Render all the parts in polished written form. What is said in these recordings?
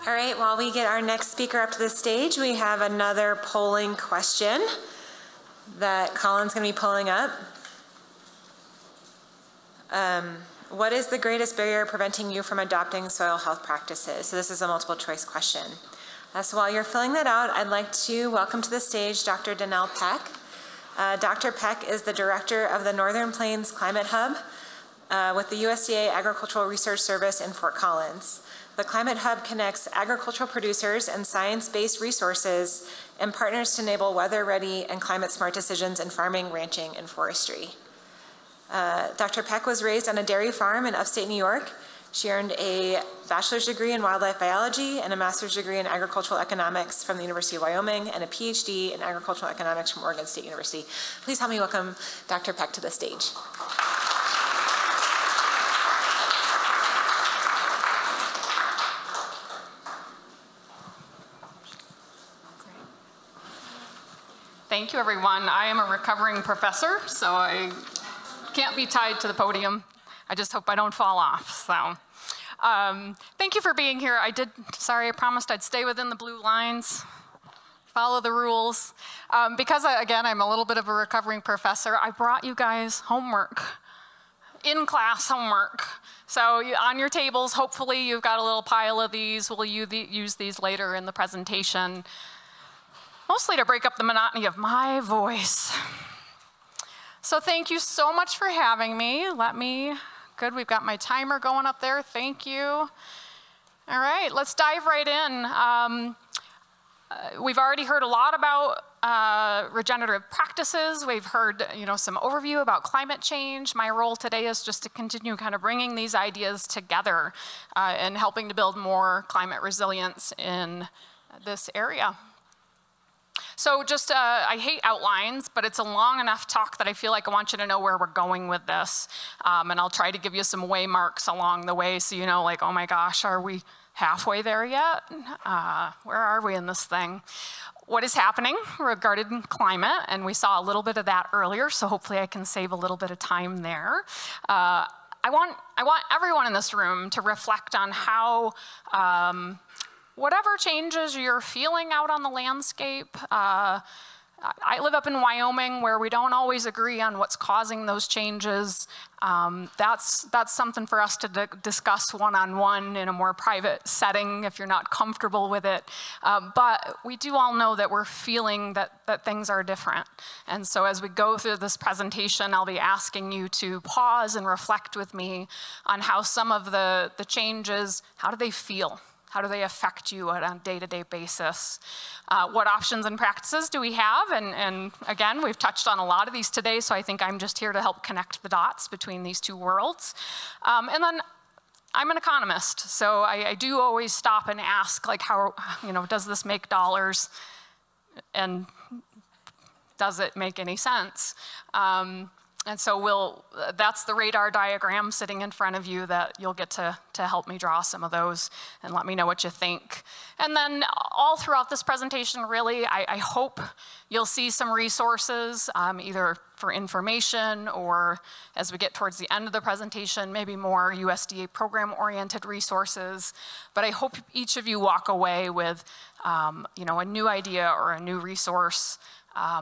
All right, while we get our next speaker up to the stage, we have another polling question that Colin's going to be pulling up. What is the greatest barrier preventing you from adopting soil health practices? So this is a multiple choice question. So while you're filling that out, I'd like to welcome to the stage Dr. Dannele Peck. Dr. Peck is the director of the Northern Plains Climate Hub with the USDA Agricultural Research Service in Fort Collins. The Climate Hub connects agricultural producers and science-based resources and partners to enable weather-ready and climate-smart decisions in farming, ranching, and forestry. Dr. Peck was raised on a dairy farm in upstate New York. She earned a bachelor's degree in wildlife biology and a master's degree in agricultural economics from the University of Wyoming and a PhD in agricultural economics from Oregon State University. Please help me welcome Dr. Peck to the stage. Thank you, everyone. I am a recovering professor, so I can't be tied to the podium. I just hope I don't fall off. So, thank you for being here. I promised I'd stay within the blue lines, follow the rules. Because, again, I'm a little bit of a recovering professor, I brought you guys homework, in-class homework. So on your tables, hopefully you've got a little pile of these. We'll use these later in the presentation. Mostly to break up the monotony of my voice. So thank you so much for having me. Good, we've got my timer going up there, thank you. All right, let's dive right in. We've already heard a lot about regenerative practices. We've heard some overview about climate change. My role today is just to continue kind of bringing these ideas together and helping to build more climate resilience in this area. So I hate outlines, but it's a long enough talk that I feel like I want you to know where we're going with this. And I'll try to give you some waymarks along the way so you know, like, oh my gosh, are we halfway there yet? Where are we in this thing? What is happening regarding climate? And we saw a little bit of that earlier, so hopefully I can save a little bit of time there. I want everyone in this room to reflect on how whatever changes you're feeling out on the landscape, I live up in Wyoming where we don't always agree on what's causing those changes. That's something for us to discuss one-on-one in a more private setting if you're not comfortable with it. But we do all know that we're feeling that things are different. And so as we go through this presentation, I'll be asking you to pause and reflect with me on how some of the changes, how do they feel? How do they affect you on a day-to-day basis? What options and practices do we have? And again, we've touched on a lot of these today, so I think I'm just here to help connect the dots between these two worlds. And then I'm an economist, so I do always stop and ask, like, how, does this make dollars? And does it make any sense? And so that's the radar diagram sitting in front of you that you'll get to help me draw some of those and let me know what you think. And then all throughout this presentation, really, I hope you'll see some resources, either for information or as we get towards the end of the presentation, maybe more USDA program-oriented resources. But I hope each of you walk away with a new idea or a new resource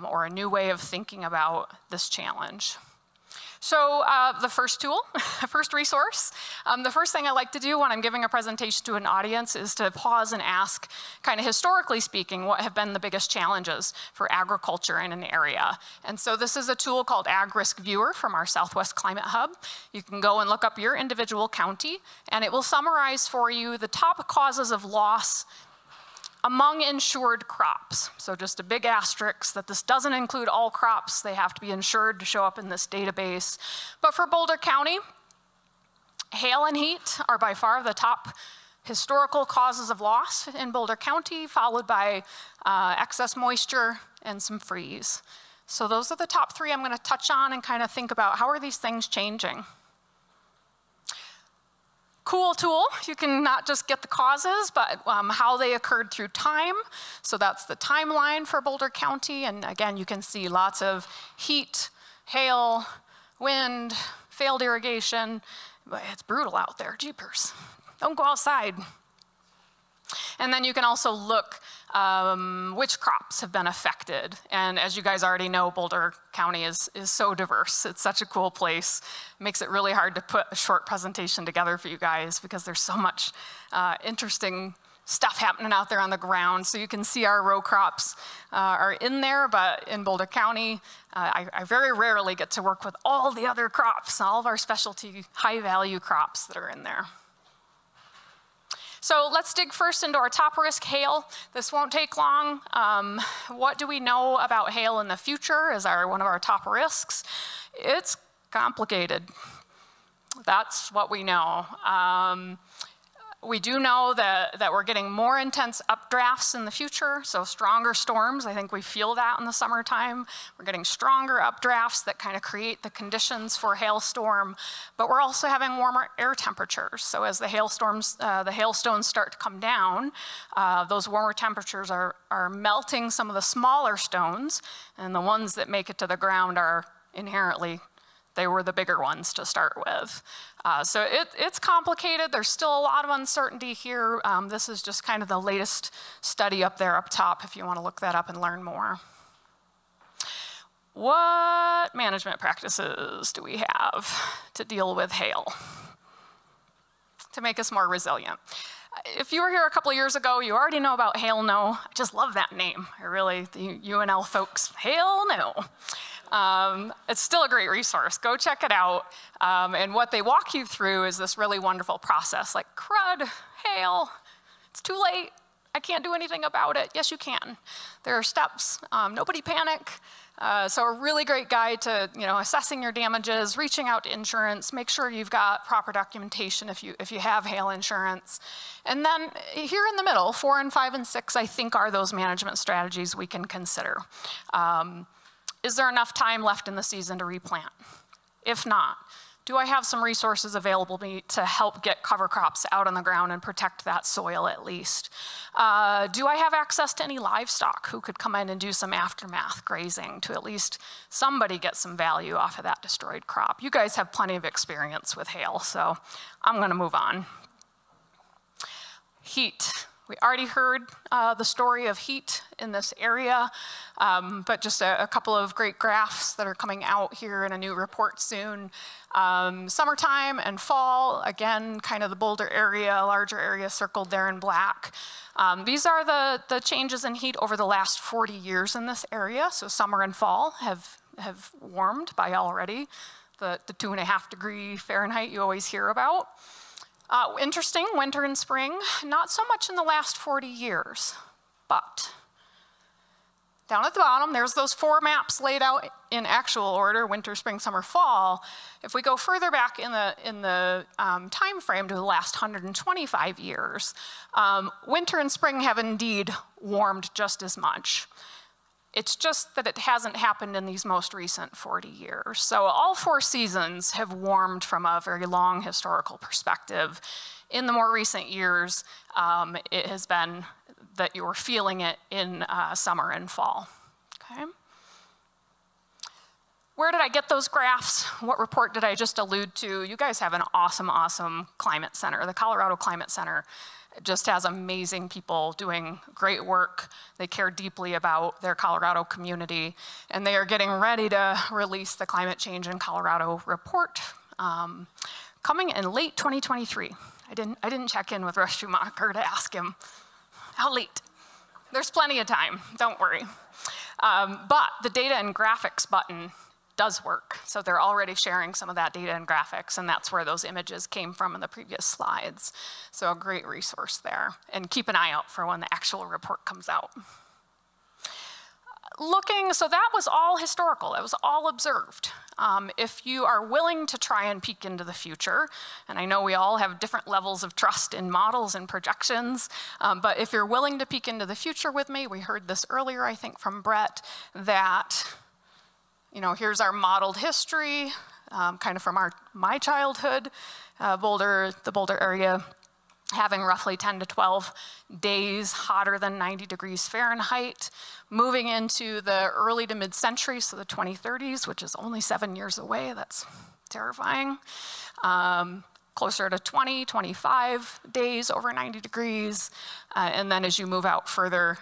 or a new way of thinking about this challenge. So the first tool, first resource, the first thing I like to do when I'm giving a presentation to an audience is to pause and ask, kind of historically speaking, what have been the biggest challenges for agriculture in an area? And so this is a tool called Ag Risk Viewer from our Southwest Climate Hub. You can go and look up your individual county, and it will summarize for you the top causes of loss among insured crops. So just a big asterisk that this doesn't include all crops. They have to be insured to show up in this database. But for Boulder County, hail and heat are by far the top historical causes of loss in Boulder County, followed by excess moisture and some freeze. So those are the top three I'm going to touch on and kind of think about how are these things changing. Cool tool, you can not just get the causes, but how they occurred through time. So that's the timeline for Boulder County. And again, you can see lots of heat, hail, wind, failed irrigation. It's brutal out there, jeepers. Don't go outside. And then you can also look which crops have been affected. And as you guys already know, Boulder County is so diverse. It's such a cool place. It makes it really hard to put a short presentation together for you guys because there's so much interesting stuff happening out there on the ground. So you can see our row crops are in there, but in Boulder County, I very rarely get to work with all the other crops, all of our specialty high-value crops that are in there. So let's dig first into our top risk, hail. This won't take long. What do we know about hail in the future as one of our top risks? It's complicated. That's what we know. We do know that we're getting more intense updrafts in the future, so stronger storms. I think we feel that in the summertime. We're getting stronger updrafts that kind of create the conditions for hailstorm, but we're also having warmer air temperatures. So as the hailstones start to come down, those warmer temperatures are melting some of the smaller stones, and the ones that make it to the ground are inherently, they were the bigger ones to start with. So it's complicated. There's still a lot of uncertainty here. This is just kind of the latest study up there up top if you want to look that up and learn more. What management practices do we have to deal with hail to make us more resilient? If you were here a couple of years ago, you already know about Hail No. I just love that name. I really, the UNL folks, Hail No. It's still a great resource. Go check it out. And what they walk you through is this really wonderful process, like crud, hail, it's too late. I can't do anything about it. Yes, you can. There are steps. Nobody panic. So a really great guide to assessing your damages, reaching out to insurance, make sure you've got proper documentation if you have hail insurance. And then here in the middle, 4 and 5 and 6, I think are those management strategies we can consider. Is there enough time left in the season to replant? If not, do I have some resources available to help get cover crops out on the ground and protect that soil at least? Do I have access to any livestock who could come in and do some aftermath grazing to at least somebody get some value off of that destroyed crop? You guys have plenty of experience with hail, so I'm gonna move on. Heat. We already heard the story of heat in this area, but just a couple of great graphs that are coming out here in a new report soon. Summertime and fall, again, kind of the Boulder area, larger area circled there in black. These are the changes in heat over the last 40 years in this area. So summer and fall have warmed by already the 2.5 degree Fahrenheit you always hear about. Interesting, winter and spring, not so much in the last 40 years, but down at the bottom, there's those 4 maps laid out in actual order, winter, spring, summer, fall. If we go further back in the time frame to the last 125 years, winter and spring have indeed warmed just as much. It's just that it hasn't happened in these most recent 40 years. So all 4 seasons have warmed from a very long historical perspective. In the more recent years, it has been that you're feeling it in summer and fall, okay? Where did I get those graphs? What report did I just allude to? You guys have an awesome, awesome climate center. The Colorado Climate Center just has amazing people doing great work. They care deeply about their Colorado community, and they are getting ready to release the Climate Change in Colorado report coming in late 2023. I didn't check in with Russ Schumacher to ask him how late. There's plenty of time, don't worry. But the data and graphics button does work. So they're already sharing some of that data and graphics, and that's where those images came from in the previous slides. So a great resource there. And keep an eye out for when the actual report comes out. So that was all historical, that was all observed. If you are willing to try and peek into the future, and I know we all have different levels of trust in models and projections, but if you're willing to peek into the future with me, we heard this earlier, I think, from Brett, that here's our modeled history, kind of from my childhood, the Boulder area having roughly 10 to 12 days hotter than 90 degrees Fahrenheit, moving into the early to mid-century, so the 2030s, which is only 7 years away. That's terrifying. closer to 20, 25 days over 90 degrees. And then as you move out further,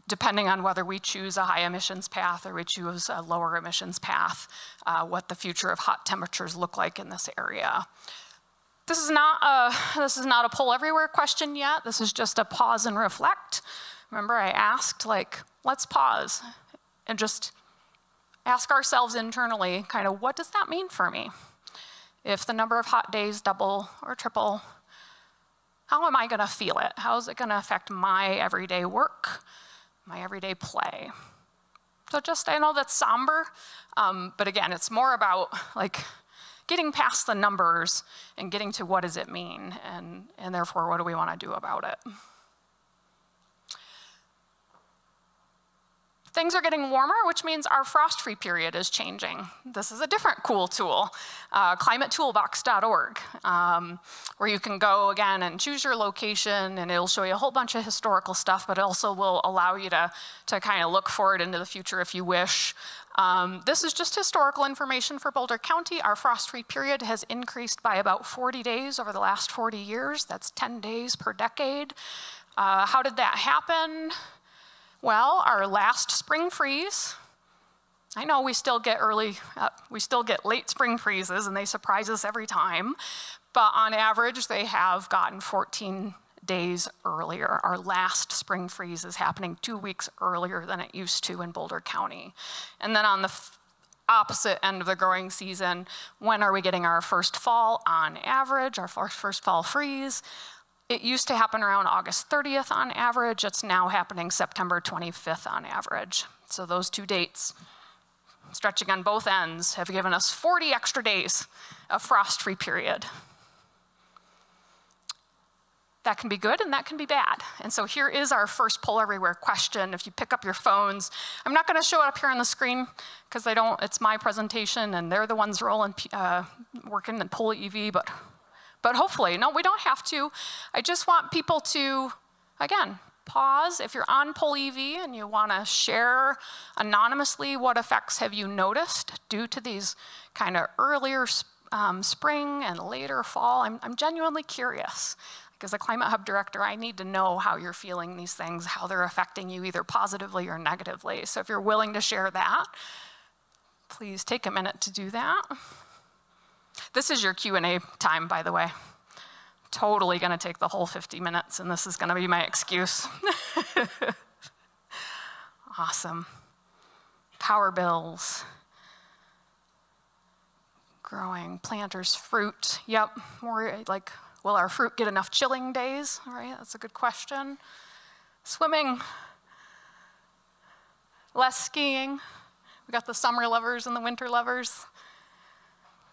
depending on whether we choose a high emissions path or we choose a lower emissions path, what the future of hot temperatures look like in this area. This is not a poll everywhere question yet. This is just a pause and reflect. Remember I asked, like, let's pause and just ask ourselves internally, kind of, what does that mean for me? If the number of hot days double or triple, how am I gonna feel it? How is it gonna affect my everyday work, my everyday play? So just, I know that's somber, but again, it's more about like getting past the numbers and getting to what does it mean, and therefore what do we wanna do about it? Things are getting warmer, which means our frost-free period is changing. This is a different cool tool, climatetoolbox.org, where you can go again and choose your location, and it'll show you a whole bunch of historical stuff, but it also will allow you to kind of look forward into the future if you wish. This is just historical information for Boulder County. Our frost-free period has increased by about 40 days over the last 40 years. That's 10 days per decade. How did that happen? Well, our last spring freeze, I know we still get late spring freezes and they surprise us every time, but on average they have gotten 14 days earlier. Our last spring freeze is happening 2 weeks earlier than it used to in Boulder County. And then on the opposite end of the growing season, when are we getting our first fall on average, our first fall freeze? It used to happen around August 30th on average. It's now happening September 25th on average. So those 2 dates, stretching on both ends, have given us 40 extra days of frost-free period. That can be good and that can be bad. And so here is our first poll everywhere question. If you pick up your phones, I'm not gonna show it up here on the screen because it's my presentation and they're the ones working in poll EV, but hopefully, no, we don't have to. I just want people to, again, pause. If you're on Poll EV and you wanna share anonymously what effects have you noticed due to these kind of earlier spring and later fall, I'm genuinely curious. Like, as a Climate Hub director, I need to know how you're feeling these things, how they're affecting you either positively or negatively. So if you're willing to share that, please take a minute to do that. This is your Q&A time, by the way. Totally gonna take the whole 50 minutes, and this is gonna be my excuse. Awesome. Power bills. Growing, planters, fruit. Yep, more like, will our fruit get enough chilling days? All right, that's a good question. Swimming. Less skiing. We got the summer lovers and the winter lovers.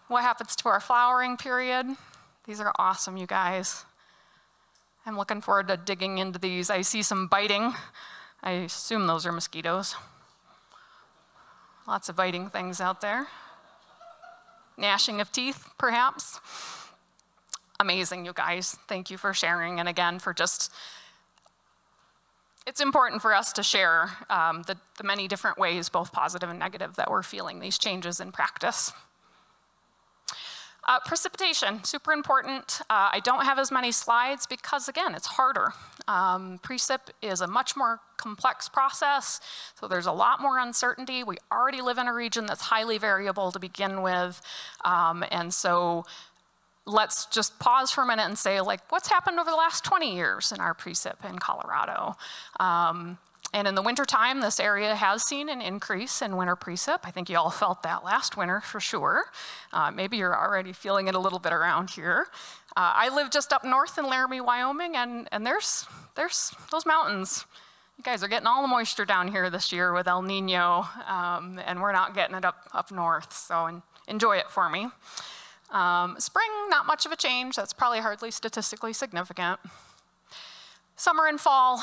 What happens to our flowering period? These are awesome, you guys. I'm looking forward to digging into these. I see some biting. I assume those are mosquitoes. Lots of biting things out there. Gnashing of teeth, perhaps. Amazing, you guys. Thank you for sharing, and again, for just, it's important for us to share the many different ways, both positive and negative, that we're feeling these changes in practice. Precipitation, super important. I don't have as many slides because, again, it's harder. Precip is a much more complex process, so there's a lot more uncertainty. We already live in a region that's highly variable to begin with, and so let's just pause for a minute and say, like, what's happened over the last 20 years in our precip in Colorado? And in the wintertime, this area has seen an increase in winter precip. I think you all felt that last winter for sure. Maybe you're already feeling it a little bit around here. I live just up north in Laramie, Wyoming, and there's those mountains. You guys are getting all the moisture down here this year with El Nino, and we're not getting it up north, so enjoy it for me. Spring, not much of a change. That's probably hardly statistically significant. Summer and fall,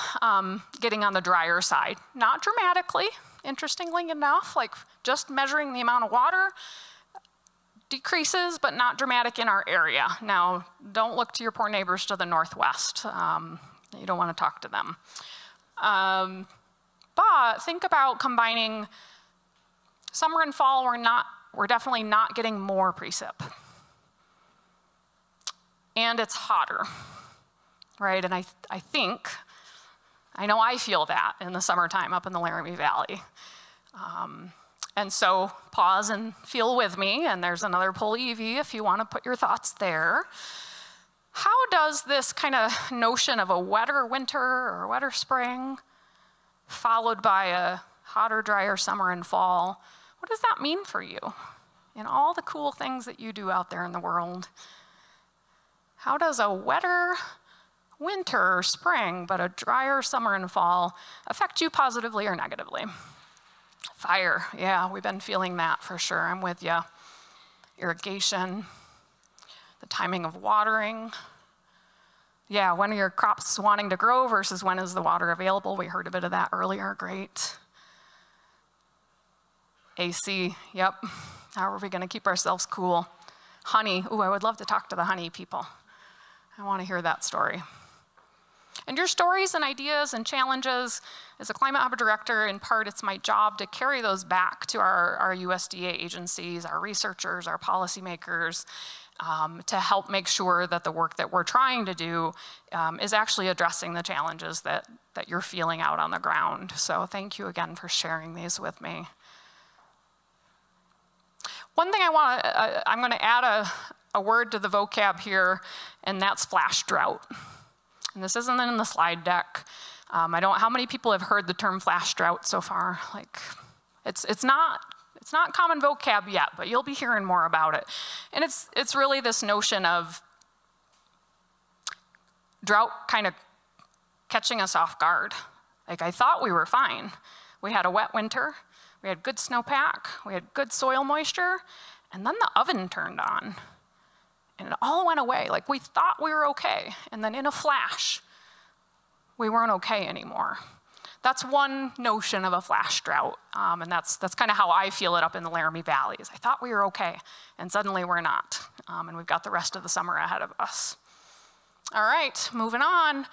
getting on the drier side. Not dramatically, interestingly enough, like just measuring the amount of water decreases, but not dramatic in our area. Now, don't look to your poor neighbors to the northwest. You don't want to talk to them. But think about combining summer and fall. We're definitely not getting more precip. and it's hotter, right? And I know I feel that in the summertime up in the Laramie Valley. And so pause and feel with me, and there's another poll EV if you want to put your thoughts there. How does this kind of notion of a wetter winter or a wetter spring followed by a hotter, drier summer and fall, what does that mean for you in all the cool things that you do out there in the world? How does a wetter winter or spring but a drier summer and fall affect you positively or negatively? Fire, yeah, we've been feeling that for sure. I'm with you. Irrigation, the timing of watering. Yeah, when are your crops wanting to grow versus when is the water available? We heard a bit of that earlier, great. AC, yep. How are we gonna keep ourselves cool? Honey, ooh, I would love to talk to the honey people. I wanna hear that story. And your stories and ideas and challenges, as a climate hub director, in part it's my job to carry those back to our USDA agencies, our researchers, our policymakers, to help make sure that the work that we're trying to do is actually addressing the challenges that you're feeling out on the ground. So thank you again for sharing these with me. One thing I'm gonna add a word to the vocab here, and that's flash drought. And this isn't in the slide deck. How many people have heard the term flash drought so far? Like, it's not common vocab yet, but you'll be hearing more about it. And it's really this notion of drought kind of catching us off guard. Like, I thought we were fine. We had a wet winter, we had good snowpack, we had good soil moisture, and then the oven turned on. And it all went away. Like, we thought we were okay, and then in a flash, we weren't okay anymore. That's one notion of a flash drought, and that's kind of how I feel it up in the Laramie Valley. Is I thought we were okay, and suddenly we're not, and we've got the rest of the summer ahead of us. All right, moving on.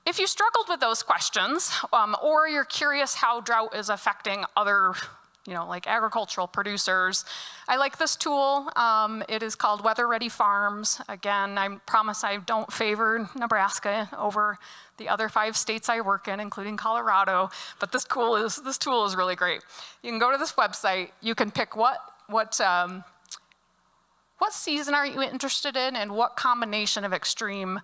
If you struggled with those questions, or you're curious how drought is affecting other like agricultural producers, I like this tool. It is called Weather Ready Farms. Again, I promise I don't favor Nebraska over the other 5 states I work in, including Colorado, but this tool is really great. You can go to this website, you can pick what season are you interested in and what combination of extreme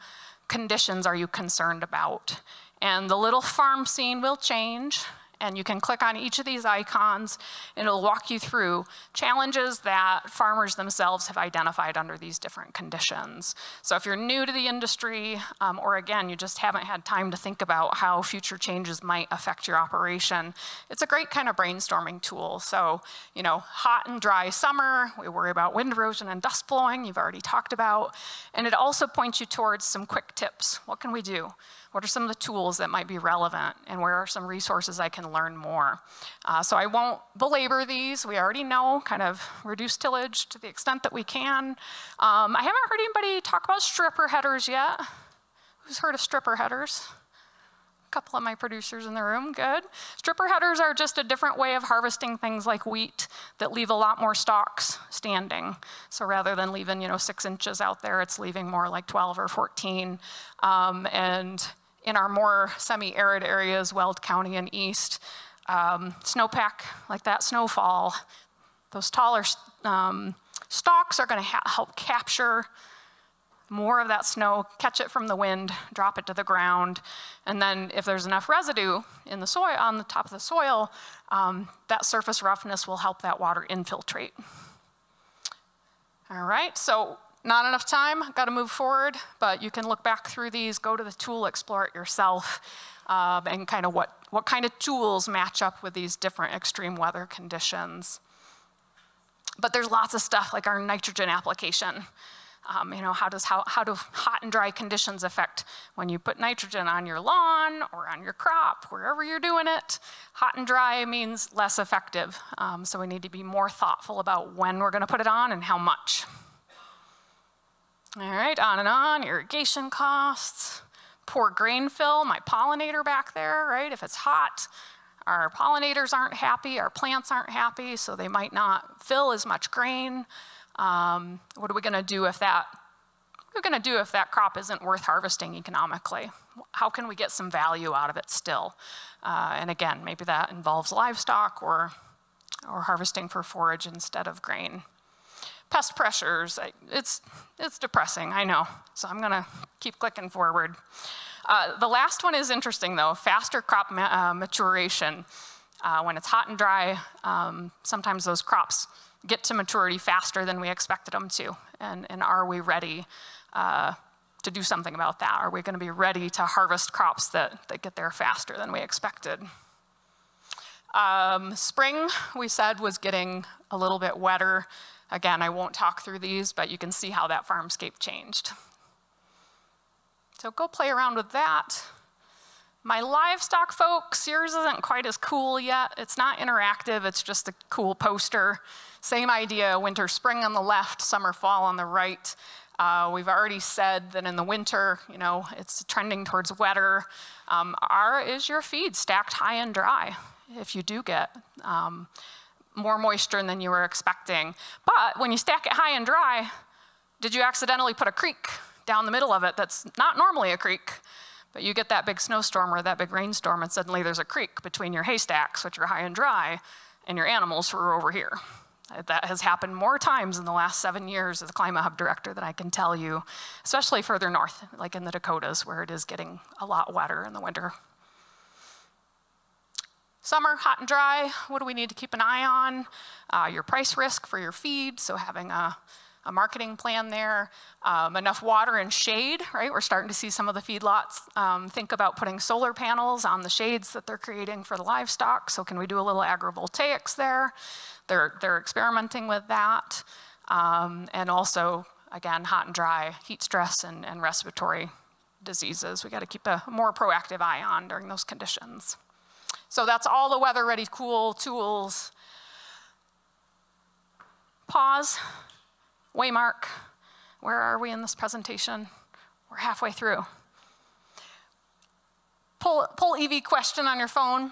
conditions are you concerned about. And the little farm scene will change, and you can click on each of these icons, and it'll walk you through challenges that farmers themselves have identified under these different conditions. So if you're new to the industry, or again, you just haven't had time to think about how future changes might affect your operation, it's a great kind of brainstorming tool. So, hot and dry summer, we worry about wind erosion and dust blowing, you've already talked about, and it also points you towards some quick tips. What can we do? What are some of the tools that might be relevant, and where are some resources I can learn more? So I won't belabor these. We already know, kind of reduce tillage to the extent that we can. I haven't heard anybody talk about stripper headers yet. Who's heard of stripper headers? A couple of my producers in the room, good. Stripper headers are just a different way of harvesting things like wheat that leave a lot more stalks standing. So rather than leaving 6 inches out there, it's leaving more like 12 or 14. And in our more semi-arid areas, Weld County and east, snowpack, like that snowfall, those taller stalks are gonna help capture more of that snow, catch it from the wind, drop it to the ground, and then if there's enough residue in the soil, on the top of the soil, that surface roughness will help that water infiltrate. All right, so not enough time, got to move forward, but you can look back through these, go to the tool, explore it yourself, and kind of what kind of tools match up with these different extreme weather conditions. But there's lots of stuff like our nitrogen application. How do hot and dry conditions affect when you put nitrogen on your lawn or on your crop, wherever you're doing it? Hot and dry means less effective, so we need to be more thoughtful about when we're gonna put it on and how much. All right, on and on, irrigation costs, poor grain fill, my pollinator back there, right? If it's hot, our pollinators aren't happy, our plants aren't happy, so they might not fill as much grain. What are we gonna do if that are we going to do if that crop isn't worth harvesting economically? How can we get some value out of it still? And again, maybe that involves livestock or harvesting for forage instead of grain. Pest pressures, it's depressing, I know. So I'm gonna keep clicking forward. The last one is interesting though, faster crop maturation. When it's hot and dry, sometimes those crops get to maturity faster than we expected them to. And are we ready to do something about that? Are we gonna be ready to harvest crops that get there faster than we expected? Spring, we said, was getting a little bit wetter. Again, I won't talk through these, but you can see how that farmscape changed. So go play around with that. My livestock folks, yours isn't quite as cool yet. It's not interactive, it's just a cool poster. Same idea, winter, spring on the left, summer, fall on the right. We've already said that in the winter, it's trending towards wetter. Is your feed stacked high and dry if you do get more moisture than you were expecting? But when you stack it high and dry, did you accidentally put a creek down the middle of it that's not normally a creek? But you get that big snowstorm or that big rainstorm and suddenly there's a creek between your haystacks, which are high and dry, and your animals who are over here. That has happened more times in the last 7 years as a Climate Hub director than I can tell you, especially further north, like in the Dakotas, where it is getting a lot wetter in the winter. Summer, hot and dry, what do we need to keep an eye on? Your price risk for your feed, so having a marketing plan there. Enough water and shade, right? We're starting to see some of the feedlots think about putting solar panels on the shades that they're creating for the livestock. So can we do a little agrivoltaics there? They're experimenting with that. And also, again, hot and dry, heat stress and respiratory diseases. We got to keep a more proactive eye on during those conditions. So that's all the weather ready cool tools. Pause. Waymark, where are we in this presentation? We're halfway through. Pull EV question on your phone.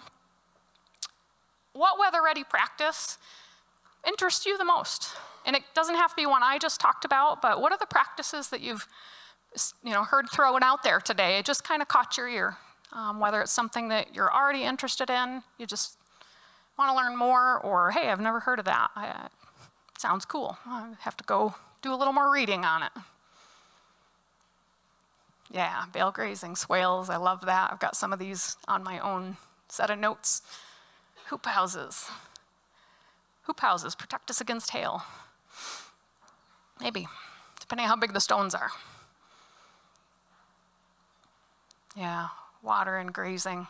What weather-ready practice interests you the most? And it doesn't have to be one I just talked about, but what are the practices that you've heard thrown out there today? It just kind of caught your ear. Whether it's something that you're already interested in, you just want to learn more, or hey, I've never heard of that. Sounds cool. I have to go do a little more reading on it. Yeah, bale grazing, swales, I love that. I've got some of these on my own set of notes. Hoop houses. Hoop houses protect us against hail. Maybe, depending on how big the stones are. Yeah, water and grazing.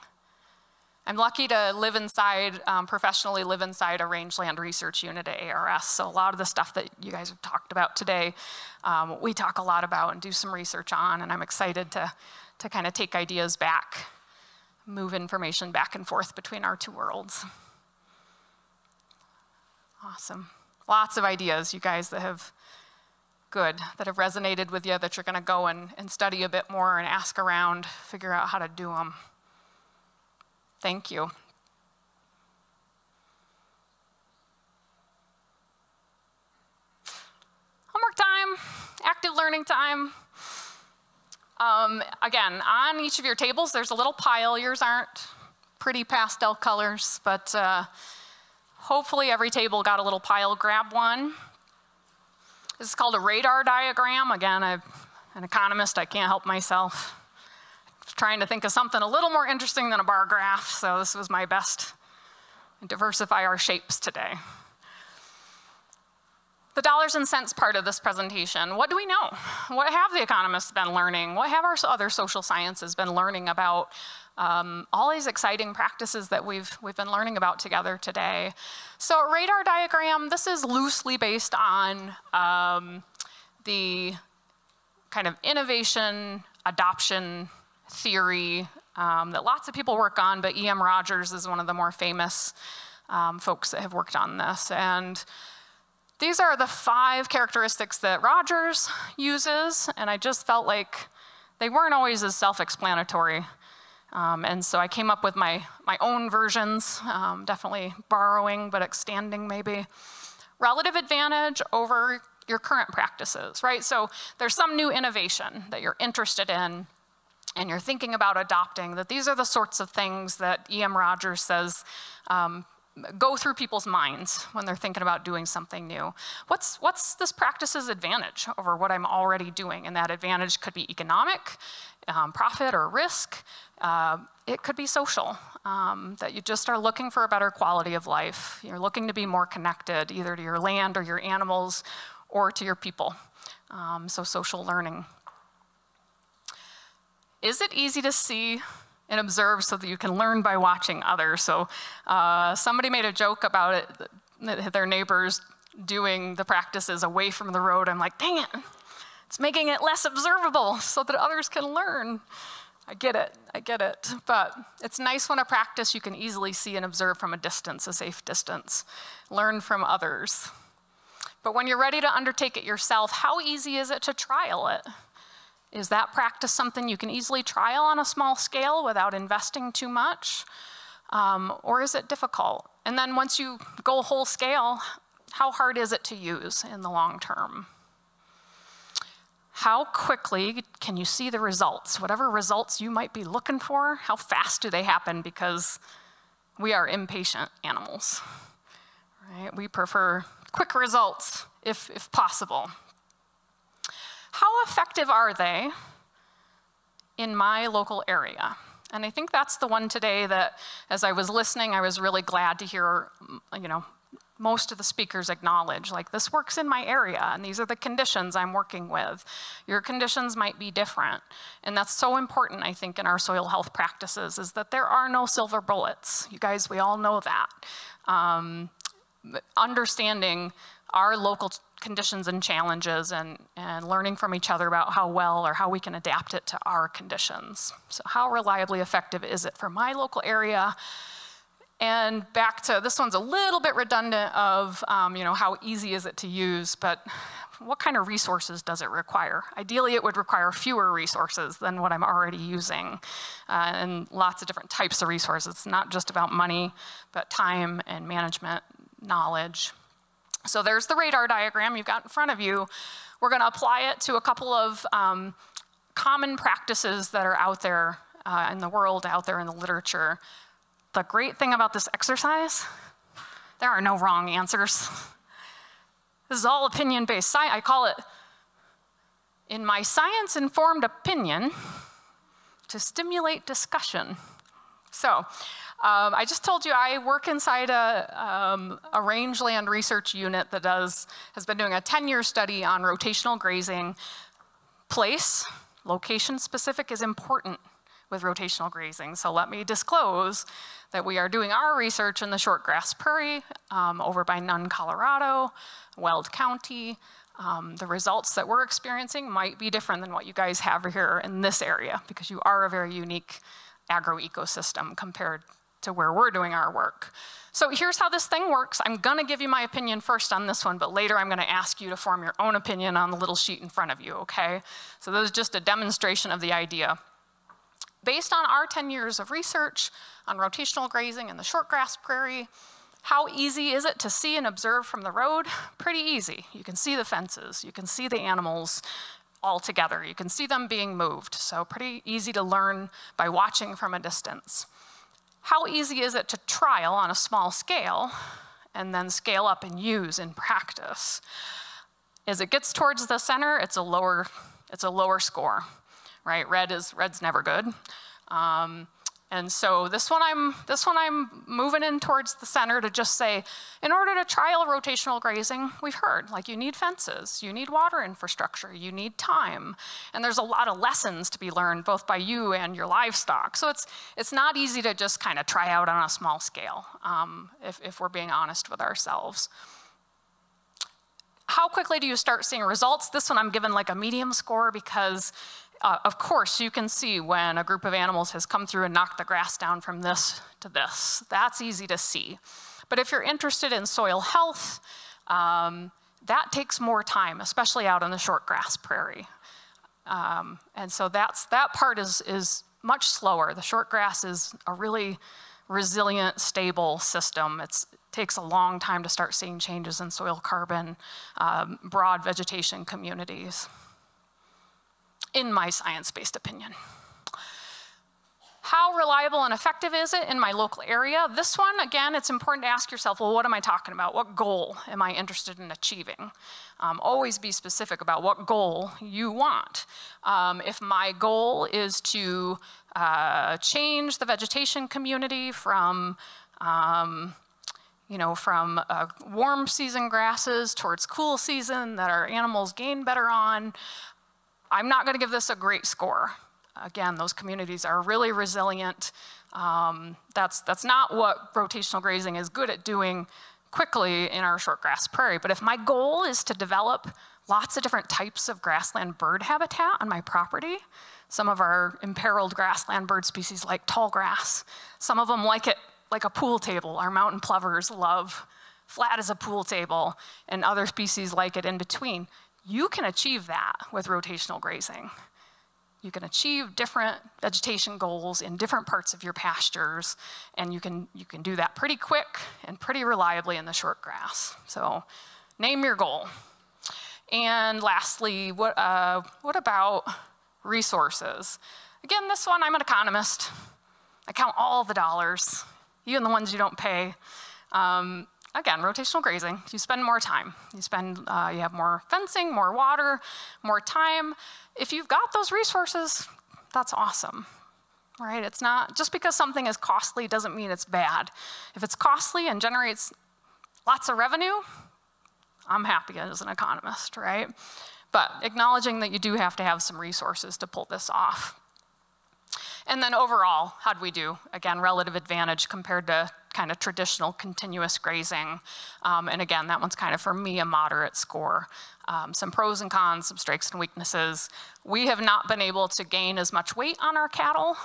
I'm lucky to live inside, professionally live inside a rangeland research unit at ARS. So a lot of the stuff that you guys have talked about today, we talk a lot about and do some research on, and I'm excited to kind of take ideas back, move information back and forth between our two worlds. Awesome. Lots of ideas, you guys, that have resonated with you, that you're gonna go and study a bit more and ask around, figure out how to do them. Thank you. Homework time, active learning time. Again, on each of your tables, there's a little pile. Yours aren't pretty pastel colors, but hopefully every table got a little pile. Grab one. This is called a radar diagram. Again, I'm an economist, I can't help myself. Trying to think of something a little more interesting than a bar graph, so this was my best. Diversify our shapes today. The dollars and cents part of this presentation. What do we know? What have the economists been learning? What have our other social sciences been learning about all these exciting practices that we've been learning about together today? So radar diagram, this is loosely based on the kind of innovation, adoption theory that lots of people work on, but E.M. Rogers is one of the more famous folks that have worked on this. And these are the 5 characteristics that Rogers uses, and I just felt like they weren't always as self-explanatory. And so I came up with my own versions, definitely borrowing, but extending maybe. Relative advantage over your current practices, right? So there's some new innovation that you're interested in and you're thinking about adopting, that these are the sorts of things that E.M. Rogers says go through people's minds when they're thinking about doing something new. What's this practice's advantage over what I'm already doing? And that advantage could be economic, profit or risk. It could be social, that you just are looking for a better quality of life. You're looking to be more connected, either to your land or your animals or to your people. So social learning. Is it easy to see and observe so that you can learn by watching others? So somebody made a joke about it, their neighbors doing the practices away from the road. I'm like, dang it, it's making it less observable so that others can learn. I get it. But it's nice when a practice you can easily see and observe from a distance, a safe distance. Learn from others. But when you're ready to undertake it yourself, how easy is it to trial it? Is that practice something you can easily trial on a small scale without investing too much? Or is it difficult? And then once you go whole scale, how hard is it to use in the long term? How quickly can you see the results? Whatever results you might be looking for, how fast do they happen? Because we are impatient animals, right? We prefer quick results if possible. How effective are they in my local area? And I think that's the one today that, as I was listening, I was really glad to hear, most of the speakers acknowledge, like, this works in my area, and these are the conditions I'm working with. Your conditions might be different. And that's so important, I think, in our soil health practices, is that there are no silver bullets. You guys, we all know that. Understanding our local conditions and challenges and learning from each other about how well or how we can adapt it to our conditions. So how reliably effective is it for my local area? And back to, this one's a little bit redundant of, how easy is it to use, but what kind of resources does it require? Ideally, it would require fewer resources than what I'm already using, and lots of different types of resources. It's not just about money, but time and management, knowledge. So there's the radar diagram you've got in front of you. We're going to apply it to a couple of common practices that are out there in the world, out there in the literature. The great thing about this exercise, there are no wrong answers. This is all opinion-based. I call it, in my science-informed opinion, to stimulate discussion. So I just told you I work inside a rangeland research unit that has been doing a 10-year study on rotational grazing. Place, location specific, is important with rotational grazing. So let me disclose that we are doing our research in the shortgrass prairie over by Nunn, Colorado, Weld County. The results that we're experiencing might be different than what you guys have here in this area, because you are a very unique agroecosystem compared to where we're doing our work. So here's how this thing works. I'm gonna give you my opinion first on this one, but later I'm gonna ask you to form your own opinion on the little sheet in front of you, okay? So this is just a demonstration of the idea. Based on our 10 years of research on rotational grazing in the shortgrass prairie, how easy is it to see and observe from the road? Pretty easy. You can see the fences, you can see the animals all together, you can see them being moved, so pretty easy to learn by watching from a distance. How easy is it to trial on a small scale and then scale up and use in practice? As it gets towards the center, it's a lower score, right? Red's never good. And so this one I'm moving in towards the center to just say, in order to trial rotational grazing, we've heard, like, you need fences, you need water infrastructure, you need time. And there's a lot of lessons to be learned both by you and your livestock. So it's not easy to just kind of try out on a small scale, if we're being honest with ourselves. How quickly do you start seeing results? This one I'm given like a medium score because of course, you can see when a group of animals has come through and knocked the grass down from this to this. That's easy to see. But if you're interested in soil health, that takes more time, especially out in the shortgrass prairie. And so that part is much slower. The shortgrass is a really resilient, stable system. Takes a long time to start seeing changes in soil carbon, broad vegetation communities, in my science-based opinion. How reliable and effective is it in my local area? This one, again, it's important to ask yourself, well, what am I talking about? What goal am I interested in achieving? Always be specific about what goal you want. If my goal is to change the vegetation community from warm season grasses towards cool season that our animals gain better on, I'm not gonna give this a great score. Again, those communities are really resilient. That's not what rotational grazing is good at doing quickly in our shortgrass prairie. But if my goal is to develop lots of different types of grassland bird habitat on my property, some of our imperiled grassland bird species like tall grass, some of them like it like a pool table. Our mountain plovers love flat as a pool table, and other species like it in between. You can achieve that with rotational grazing. You can achieve different vegetation goals in different parts of your pastures, and you can do that pretty quick and pretty reliably in the short grass. So name your goal. And lastly, what about resources? Again, this one, I'm an economist. I count all the dollars, even the ones you don't pay. Again, rotational grazing, you spend more time. You have more fencing, more water, more time. If you've got those resources, that's awesome, right? It's not, just because something is costly doesn't mean it's bad. If it's costly and generates lots of revenue, I'm happy as an economist, right? But acknowledging that you do have to have some resources to pull this off. And then overall, how'd we do? Again, relative advantage compared to kind of traditional continuous grazing. And again, that one's kind of, for me, a moderate score. Some pros and cons, some strengths and weaknesses. We have not been able to gain as much weight on our cattle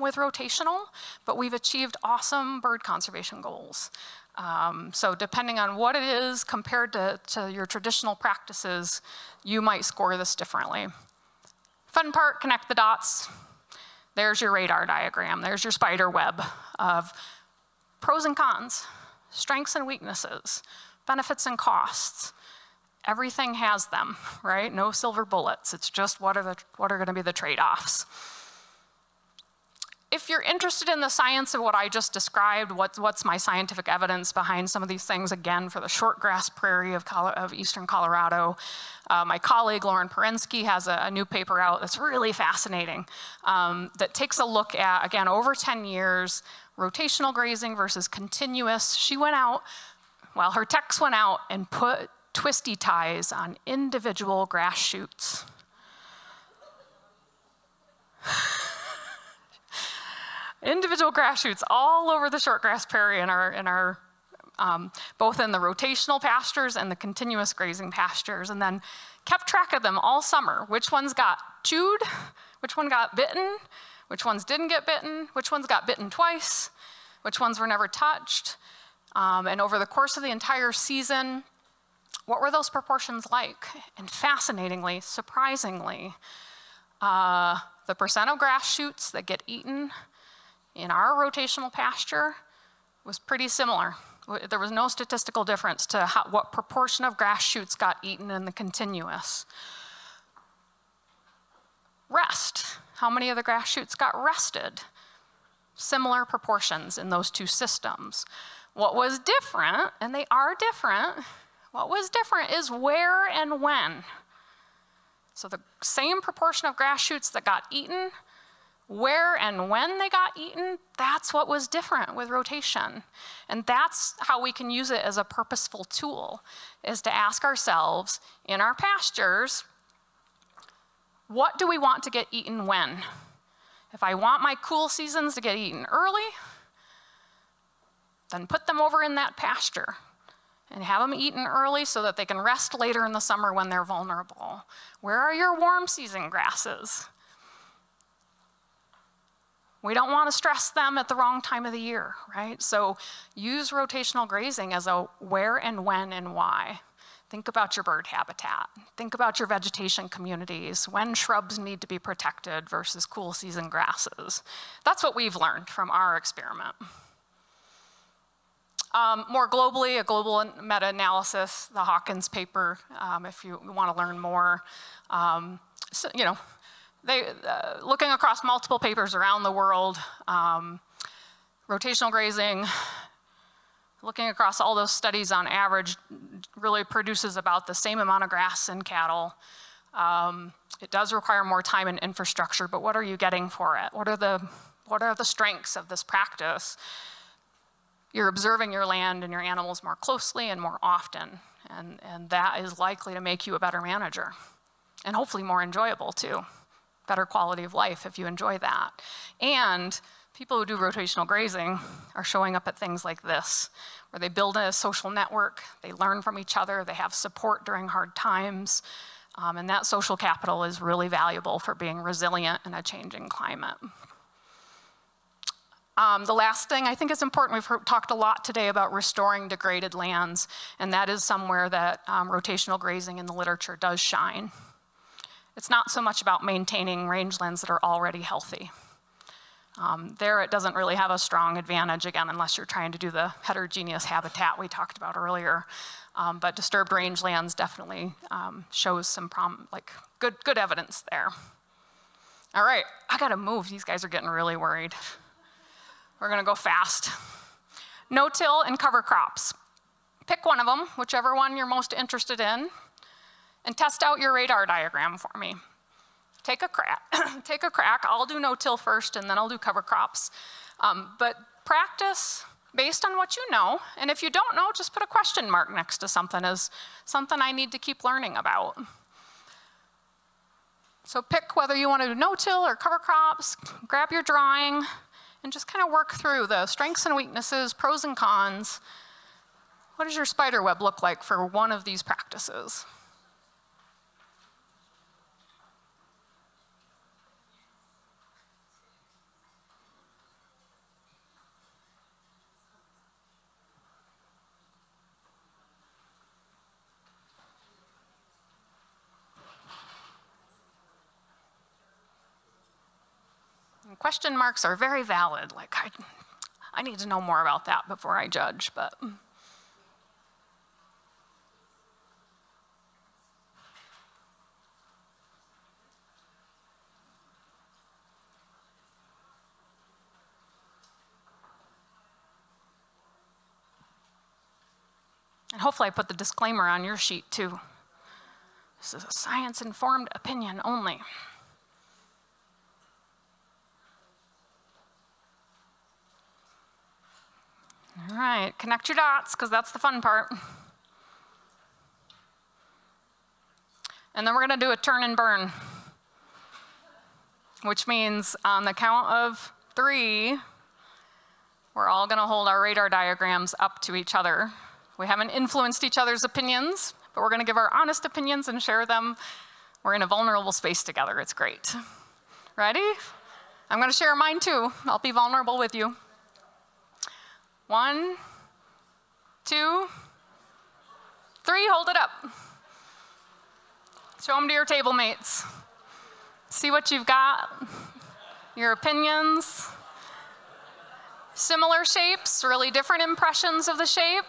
with rotational, but we've achieved awesome bird conservation goals. So depending on what it is compared to your traditional practices, you might score this differently. Fun part, connect the dots. There's your radar diagram. There's your spider web of pros and cons, strengths and weaknesses, benefits and costs. Everything has them, right? No silver bullets. It's just what are going to be the trade-offs. If you're interested in the science of what I just described, what's my scientific evidence behind some of these things, again, for the shortgrass prairie of eastern Colorado, my colleague, Lauren Perensky, has a new paper out that's really fascinating that takes a look at, again, over 10 years, rotational grazing versus continuous. She went out, well, her techs went out and put twisty ties on individual grass shoots. Individual grass shoots all over the shortgrass prairie in our both in the rotational pastures and the continuous grazing pastures, and then kept track of them all summer. Which ones got chewed, which one got bitten, which ones didn't get bitten, which ones got bitten twice, which ones were never touched. And over the course of the entire season, what were those proportions like? And fascinatingly, surprisingly, the percent of grass shoots that get eaten in our rotational pasture was pretty similar. There was no statistical difference to what proportion of grass shoots got eaten in the continuous. Rest, how many of the grass shoots got rested? Similar proportions in those two systems. What was different, and they are different, what was different is where and when. So the same proportion of grass shoots that got eaten, where and when they got eaten, that's what was different with rotation. And that's how we can use it as a purposeful tool, is to ask ourselves in our pastures, what do we want to get eaten when? If I want my cool seasons to get eaten early, then put them over in that pasture and have them eaten early so that they can rest later in the summer when they're vulnerable. Where are your warm season grasses? We don't want to stress them at the wrong time of the year, right? So use rotational grazing as a where and when and why. Think about your bird habitat. Think about your vegetation communities, when shrubs need to be protected versus cool season grasses. That's what we've learned from our experiment. More globally, a global meta-analysis, the Hawkins paper, if you want to learn more. So, you know, looking across multiple papers around the world, rotational grazing, looking across all those studies on average really produces about the same amount of grass in cattle. It does require more time and infrastructure, but what are you getting for it? What are the strengths of this practice? You're observing your land and your animals more closely and more often, and that is likely to make you a better manager, and hopefully more enjoyable too. Better quality of life if you enjoy that. And people who do rotational grazing are showing up at things like this, where they build a social network, they learn from each other, they have support during hard times, and that social capital is really valuable for being resilient in a changing climate. The last thing I think is important, we've talked a lot today about restoring degraded lands, and that is somewhere that rotational grazing in the literature does shine. It's not so much about maintaining rangelands that are already healthy. There it doesn't really have a strong advantage, again, unless you're trying to do the heterogeneous habitat we talked about earlier. But disturbed rangelands definitely shows some good evidence there. All right, I gotta move. These guys are getting really worried. We're gonna go fast. No-till and cover crops. Pick one of them, whichever one you're most interested in, and test out your radar diagram for me. Take a crack. I'll do no-till first, and then I'll do cover crops. But practice based on what you know, and if you don't know, just put a question mark next to something as something I need to keep learning about. So pick whether you want to do no-till or cover crops, grab your drawing, and just kind of work through the strengths and weaknesses, pros and cons. What does your spider web look like for one of these practices? Question marks are very valid. Like, I need to know more about that before I judge, but. And hopefully I put the disclaimer on your sheet too. This is a science-informed opinion only. All right, connect your dots, because that's the fun part. And then we're gonna do a turn and burn, which means on the count of 3, we're all gonna hold our radar diagrams up to each other. We haven't influenced each other's opinions, but we're gonna give our honest opinions and share them. We're in a vulnerable space together, it's great. Ready? I'm gonna share mine too. I'll be vulnerable with you. 1, 2, 3, hold it up. Show them to your table mates. See what you've got, your opinions. Similar shapes, really different impressions of the shape.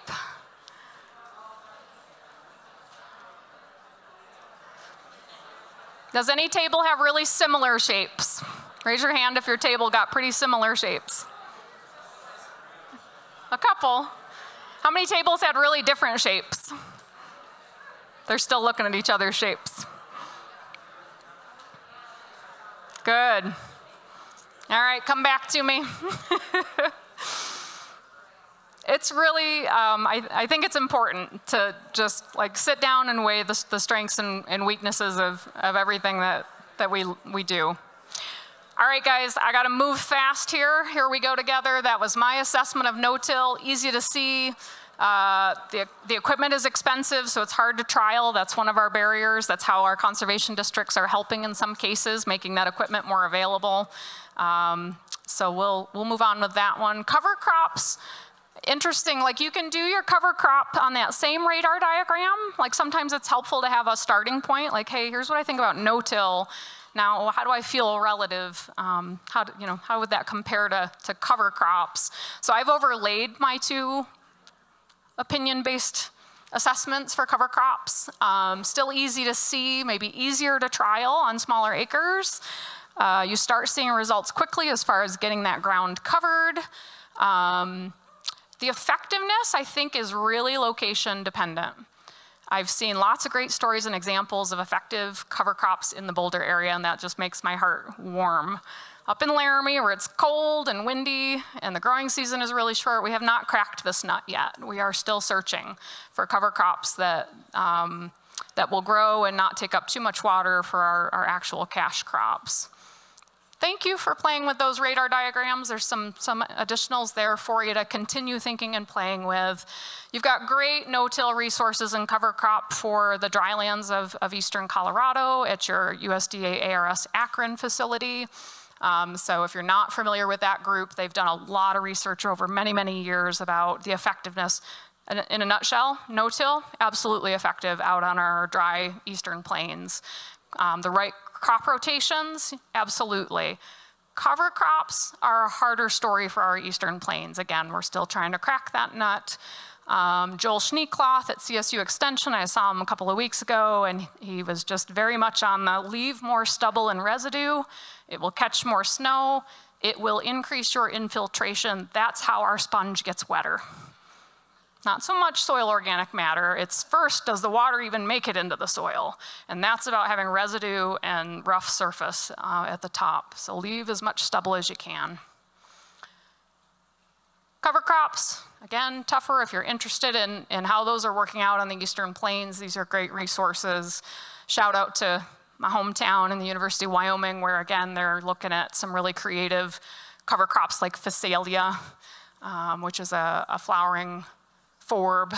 Does any table have really similar shapes? Raise your hand if your table got pretty similar shapes. A couple. How many tables had really different shapes? They're still looking at each other's shapes. Good. All right, come back to me. It's really, I think it's important to just like sit down and weigh the strengths and weaknesses of everything that we do. All right, guys, I gotta move fast here. Here we go together. That was my assessment of no-till, easy to see. The equipment is expensive, so it's hard to trial. That's one of our barriers. That's how our conservation districts are helping in some cases, making that equipment more available. So we'll move on with that one. Cover crops, interesting. Like you can do your cover crop on that same radar diagram. Like sometimes it's helpful to have a starting point. Like, hey, here's what I think about no-till. Now, how do I feel relative? How would that compare to cover crops? So I've overlaid my two opinion-based assessments for cover crops. Still easy to see, maybe easier to trial on smaller acres. You start seeing results quickly as far as getting that ground covered. The effectiveness, I think, is really location dependent. I've seen lots of great stories and examples of effective cover crops in the Boulder area, and that just makes my heart warm. Up in Laramie, where it's cold and windy and the growing season is really short, we have not cracked this nut yet. We are still searching for cover crops that will grow and not take up too much water for our actual cash crops. Thank you for playing with those radar diagrams. There's some additionals there for you to continue thinking and playing with. You've got great no-till resources and cover crop for the drylands of eastern Colorado at your USDA ARS Akron facility. So if you're not familiar with that group, they've done a lot of research over many, many years about the effectiveness. In a nutshell, no-till, absolutely effective out on our dry eastern plains. The right crop rotations, absolutely. Cover crops are a harder story for our eastern plains. Again, we're still trying to crack that nut. Joel Schneekloth at CSU Extension, I saw him a couple of weeks ago, and he was just very much on the leave more stubble and residue. It will catch more snow. It will increase your infiltration. That's how our sponge gets wetter. Not so much soil organic matter. It's first, does the water even make it into the soil? And that's about having residue and rough surface at the top. So leave as much stubble as you can. Cover crops, again, tougher if you're interested in how those are working out on the Eastern Plains. These are great resources. Shout out to my hometown and the University of Wyoming, where again, they're looking at some really creative cover crops like phacelia, which is a flowering forb.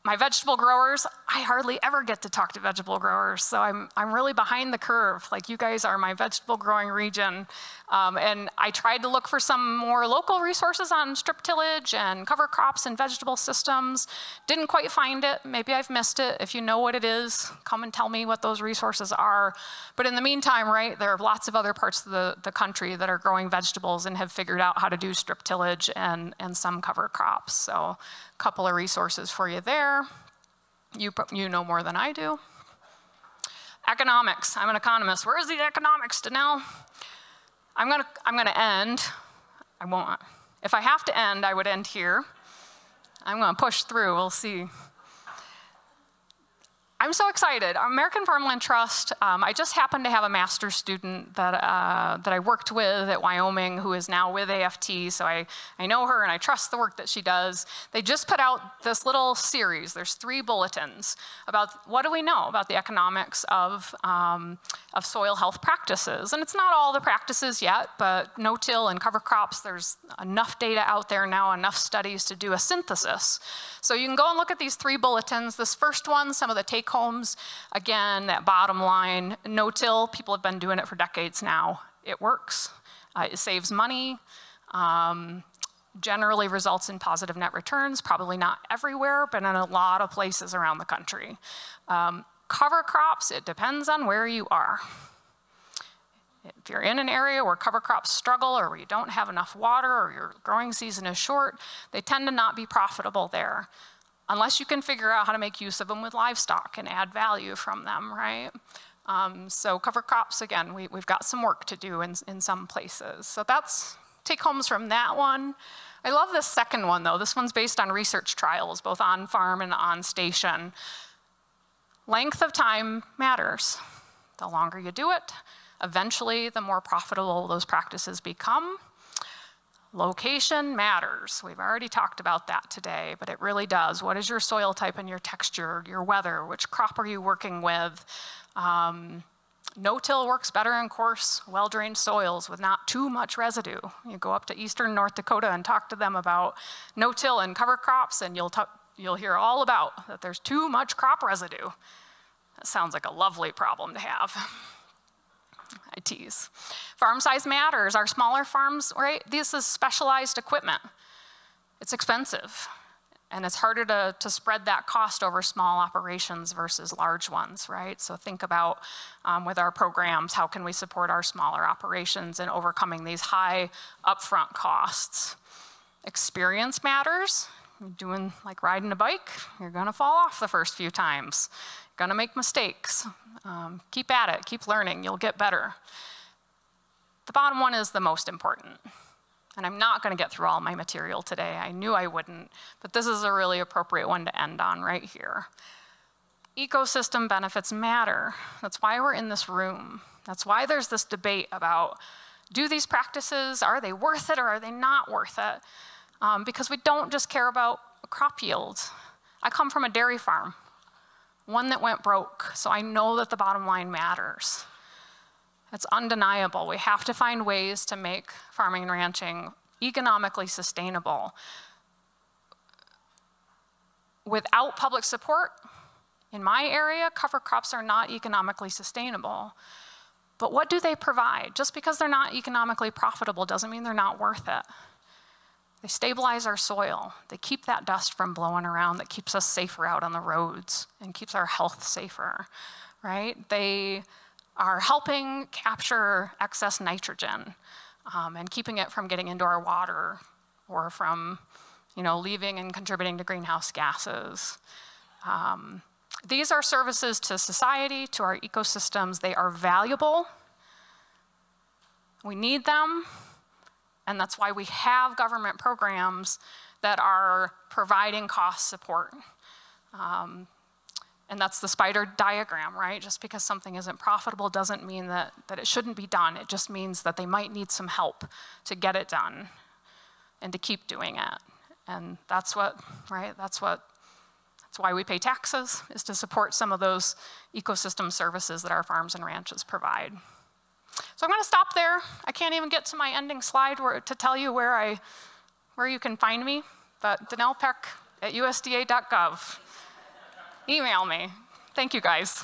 My vegetable growers, I hardly ever get to talk to vegetable growers, so I'm really behind the curve. Like, you guys are my vegetable growing region. And I tried to look for some more local resources on strip tillage and cover crops and vegetable systems. Didn't quite find it. Maybe I've missed it. If you know what it is, come and tell me what those resources are. But in the meantime, right, there are lots of other parts of the country that are growing vegetables and have figured out how to do strip tillage and some cover crops. So a couple of resources for you there. You know more than I do. Economics, I'm an economist. Where is the economics, Dannele? I'm gonna end. I won't. If I have to end, I would end here. I'm gonna push through, we'll see. I'm so excited. American Farmland Trust, I just happened to have a master's student that I worked with at Wyoming who is now with AFT, so I know her and I trust the work that she does. They just put out this little series. There's 3 bulletins about what do we know about the economics of soil health practices. And it's not all the practices yet, but no-till and cover crops, there's enough data out there now, enough studies to do a synthesis. So you can go and look at these 3 bulletins. This first one, some of the take-homes, again, that bottom line, no-till, people have been doing it for decades now. It works, it saves money, generally results in positive net returns, probably not everywhere, but in a lot of places around the country. Cover crops, it depends on where you are. If you're in an area where cover crops struggle or where you don't have enough water or your growing season is short, they tend to not be profitable there, unless you can figure out how to make use of them with livestock and add value from them, right? So cover crops, again, we've got some work to do in some places. So that's take homes from that one. I love this second one though. This one's based on research trials, both on farm and on station. Length of time matters. The longer you do it, eventually the more profitable those practices become. Location matters. We've already talked about that today, but it really does. What is your soil type and your texture, your weather? Which crop are you working with? No-till works better in coarse, well-drained soils with not too much residue. You go up to eastern North Dakota and talk to them about no-till and cover crops, and you'll hear all about that there's too much crop residue. That sounds like a lovely problem to have. I tease. Farm size matters. Our smaller farms, right? This is specialized equipment. It's expensive, and it's harder to spread that cost over small operations versus large ones, right? So think about with our programs, how can we support our smaller operations in overcoming these high upfront costs? Experience matters. You're doing like riding a bike, you're gonna fall off the first few times. You're gonna make mistakes. Keep at it, keep learning, you'll get better. The bottom one is the most important. And I'm not gonna get through all my material today. I knew I wouldn't, but this is a really appropriate one to end on right here. Ecosystem benefits matter. That's why we're in this room. That's why there's this debate about, do these practices, are they worth it or are they not worth it? Because we don't just care about crop yields. I come from a dairy farm, one that went broke, so I know that the bottom line matters. It's undeniable. We have to find ways to make farming and ranching economically sustainable. Without public support, in my area, cover crops are not economically sustainable. But what do they provide? Just because they're not economically profitable doesn't mean they're not worth it. They stabilize our soil. They keep that dust from blowing around that keeps us safer out on the roads and keeps our health safer, right? They are helping capture excess nitrogen and keeping it from getting into our water or from, leaving and contributing to greenhouse gases. These are services to society, to our ecosystems. They are valuable. We need them. And that's why we have government programs that are providing cost support. And that's the spider diagram, right? Just because something isn't profitable doesn't mean that it shouldn't be done. It just means that they might need some help to get it done and to keep doing it. And that's what, right? That's why we pay taxes, is to support some of those ecosystem services that our farms and ranches provide. So I'm going to stop there. I can't even get to my ending slide to tell you where you can find me, but Dannele Peck at USDA.gov. Email me. Thank you, guys.